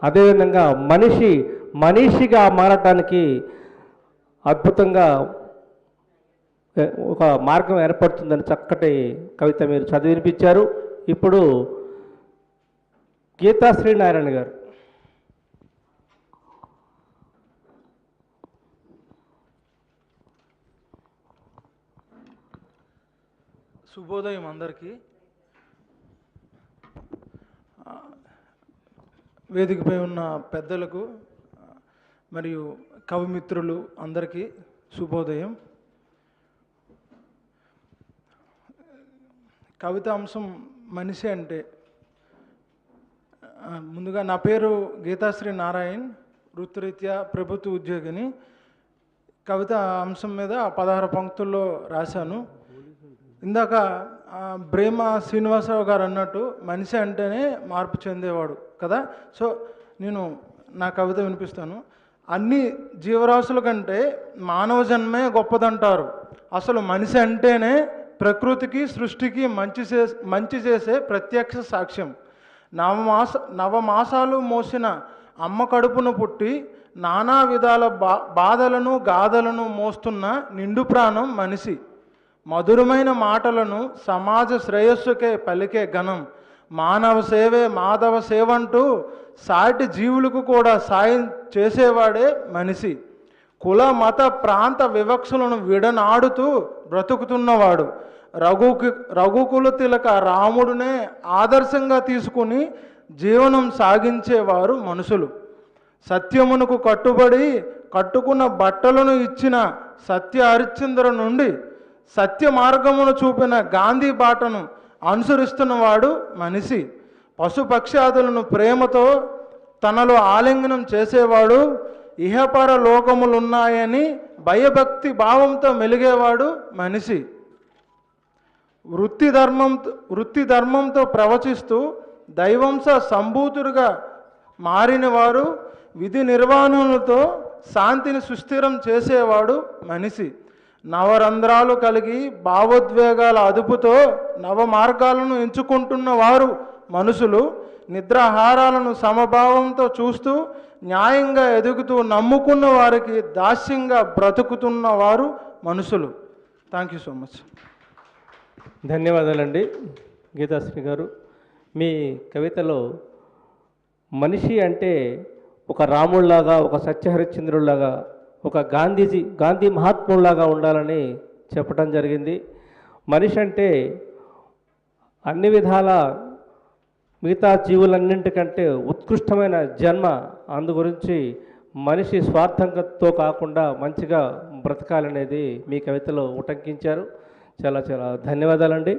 అదేవిధంగా మనిషిగా మారటానికి అద్భుతంగా ఒక మార్గం ఏర్పడుతుందని చక్కటి కవిత మీరు చదివి వినిపించారు. ఇప్పుడు గీతా శ్రీనారాయణ గారు. శుభోదయం అందరికీ. వేదికపై ఉన్న పెద్దలకు మరియు కవిమిత్రులు అందరికీ శుభోదయం. కవిత అంశం మనిషి అంటే, ముందుగా నా పేరు గీతాశ్రీ నారాయణ్, వృత్తిరీత్యా ప్రభుత్వ ఉద్యోగిని. కవిత అంశం మీద 16 పంక్తుల్లో రాశాను. ఇందాక బ్రేమ శ్రీనివాసరావు గారు అన్నట్టు మనిషి అంటేనే మార్పు చెందేవాడు కదా. సో నేను నా కవిత వినిపిస్తాను. అన్ని జీవరాశుల కంటే మానవ జన్మే గొప్పదంటారు. అసలు మనిషి అంటేనే ప్రకృతికి సృష్టికి మంచి చేసే ప్రత్యక్ష సాక్ష్యం. నవమాసాలు మోసిన అమ్మ కడుపును పుట్టి నానా విధాల బాధలను గాథలను మోస్తున్న నిండు ప్రాణం మనిషి. మధురమైన మాటలను సమాజ శ్రేయస్సుకే పలికే గణం. మానవ సేవే మాధవ సేవంటూ సాటి జీవులకు కూడా సాయం చేసేవాడే మనిషి. కుల మత ప్రాంత వివక్షలను విడనాడుతూ బ్రతుకుతున్నవాడు. రఘుకుల తిలక రాముడునే ఆదర్శంగా తీసుకుని జీవనం సాగించేవారు మనుషులు. సత్యమునకు కట్టుబడి కట్టుకున్న బట్టలను ఇచ్చిన సత్య హరిశ్చంద్ర నుండి సత్య మార్గమును చూపిన గాంధీ బాటను అనుసరిస్తున్నవాడు మనిషి. పశుపక్షాదులను ప్రేమతో తనలో ఆలింగనం చేసేవాడు. ఇహపర లోకములున్నాయని భయభక్తి భావంతో మెలిగేవాడు మనిషి. వృత్తి ధర్మంతో ప్రవచిస్తూ దైవంశ సంభూతుడుగా మారినవారు. విధి నిర్వహణలతో శాంతిని సుస్థిరం చేసేవాడు మనిషి. నవరంధ్రాలు కలిగి భావోద్వేగాల అదుపుతో నవ మార్గాలను ఎంచుకుంటున్న వారు మనుషులు. నిద్రాహారాలను సమభావంతో చూస్తూ న్యాయంగా ఎదుగుతూ నమ్ముకున్న వారికి దాస్యంగా బ్రతుకుతున్న వారు మనుషులు. Thank you so much. ధన్యవాదాలండి గీతాశ్రీ గారు. మీ కవితలో మనిషి అంటే ఒక రాముళ్లాగా, ఒక సత్యహరిశ్చంద్రుల్లాగా, ఒక గాంధీ మహాత్ముల్లాగా ఉండాలని చెప్పడం జరిగింది. మనిషి అంటే అన్ని విధాల మిగతా జీవులన్నింటికంటే ఉత్కృష్టమైన జన్మ. అందు గురించి మనిషి స్వార్థంతో కాకుండా మంచిగా బ్రతకాలనేది మీ కవితలో ఉటంకించారు. చాలా చాలా ధన్యవాదాలండి.